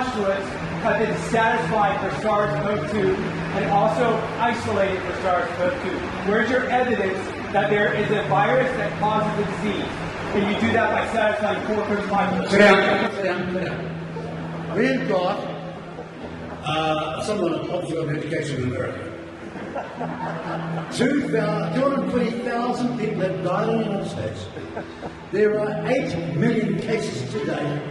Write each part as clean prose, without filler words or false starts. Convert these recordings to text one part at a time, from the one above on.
specialists have been satisfied for SARS-CoV-2 and also isolated for SARS-CoV-2. Where's your evidence that there is a virus that causes the disease? And you do that by satisfying 435. Sit down. We've got someone on popular medication in America. 220,000 people have died in the United States. There are 8 million cases today.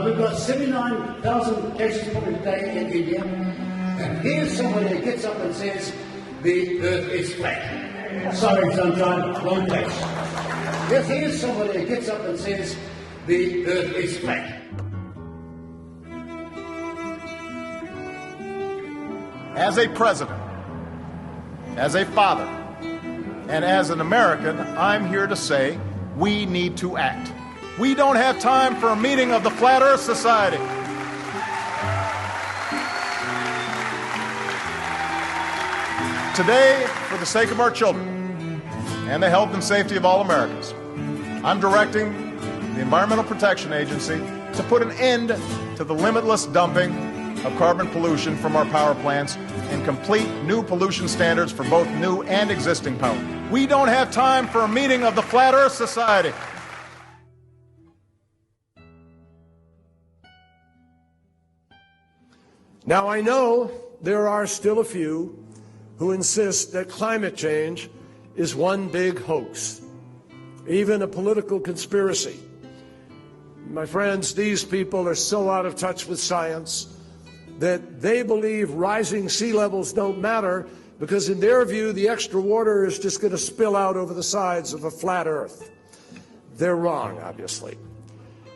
We've got 79,000 cases probably today in India. And here's somebody who gets up and says, the earth is flat. Sorry, sunshine, wrong place. Yes, here's somebody who gets up and says, the earth is flat. As a president, as a father, and as an American, I'm here to say we need to act. We don't have time for a meeting of the Flat Earth Society. Today, for the sake of our children and the health and safety of all Americans, I'm directing the Environmental Protection Agency to put an end to the limitless dumping of carbon pollution from our power plants and complete new pollution standards for both new and existing power. We don't have time for a meeting of the Flat Earth Society. Now, I know there are still a few who insist that climate change is one big hoax, even a political conspiracy. My friends, these people are so out of touch with science that they believe rising sea levels don't matter because in their view the extra water is just going to spill out over the sides of a flat Earth. They're wrong, obviously.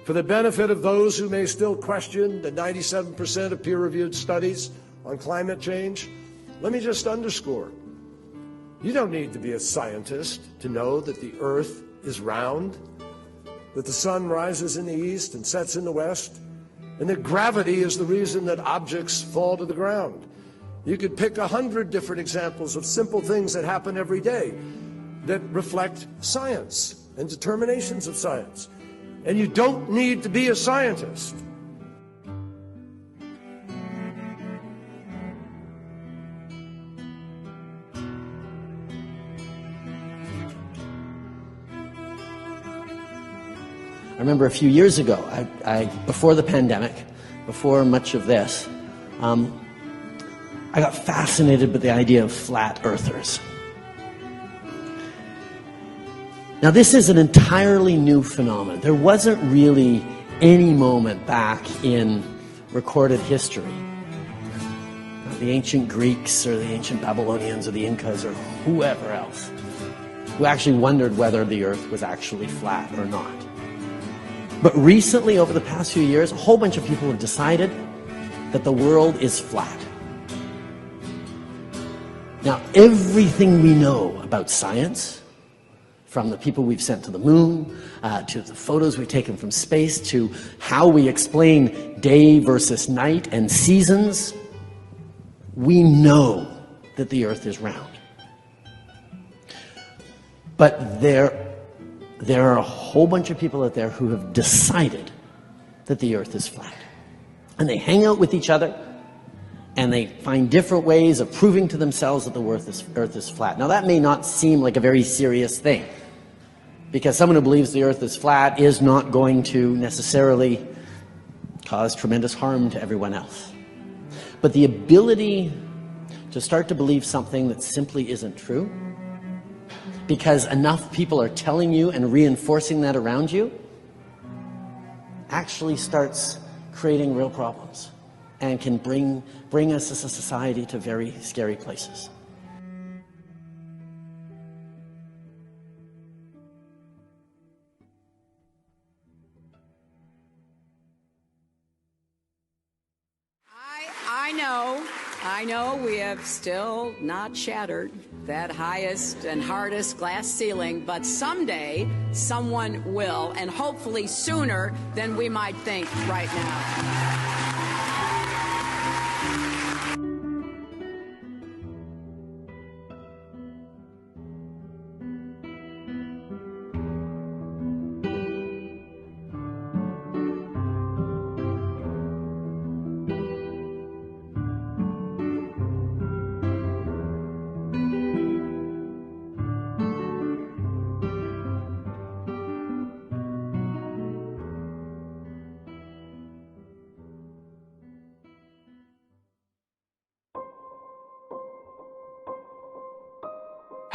For the benefit of those who may still question the 97% of peer-reviewed studies on climate change, let me just underscore, you don't need to be a scientist to know that the Earth is round, that the sun rises in the east and sets in the west, and that gravity is the reason that objects fall to the ground. You could pick 100 different examples of simple things that happen every day that reflect science and determinations of science. And you don't need to be a scientist. I remember a few years ago, before the pandemic, before much of this, I got fascinated with the idea of flat earthers. Now, this is an entirely new phenomenon. There wasn't really any moment back in recorded history, the ancient Greeks or the ancient Babylonians or the Incas or whoever else, who actually wondered whether the earth was actually flat or not. But recently, over the past few years, a whole bunch of people have decided that the world is flat. Now, everything we know about science, from the people we've sent to the moon, to the photos we've taken from space, to how we explain day versus night and seasons, we know that the earth is round. But there are a whole bunch of people out there who have decided that the earth is flat. And they hang out with each other, and they find different ways of proving to themselves that the earth is flat. Now, that may not seem like a very serious thing, because someone who believes the earth is flat is not going to necessarily cause tremendous harm to everyone else. But the ability to start to believe something that simply isn't true, because enough people are telling you and reinforcing that around you, actually starts creating real problems and can bring us as a society to very scary places. I know we have still not shattered that highest and hardest glass ceiling, but someday someone will, and hopefully sooner than we might think right now.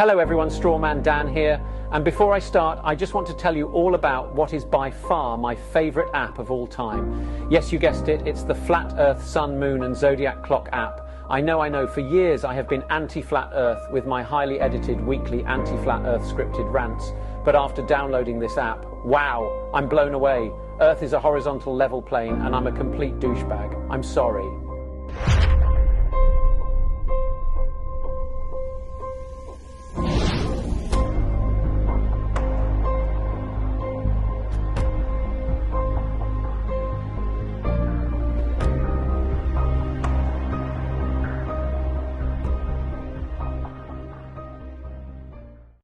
Hello everyone, Strawman Dan here, and before I start I just want to tell you all about what is by far my favourite app of all time. Yes, you guessed it, it's the Flat Earth, Sun, Moon and Zodiac Clock app. I know, for years I have been anti-Flat Earth with my highly edited weekly anti-Flat Earth scripted rants, but after downloading this app, wow, I'm blown away. Earth is a horizontal level plane and I'm a complete douchebag. I'm sorry.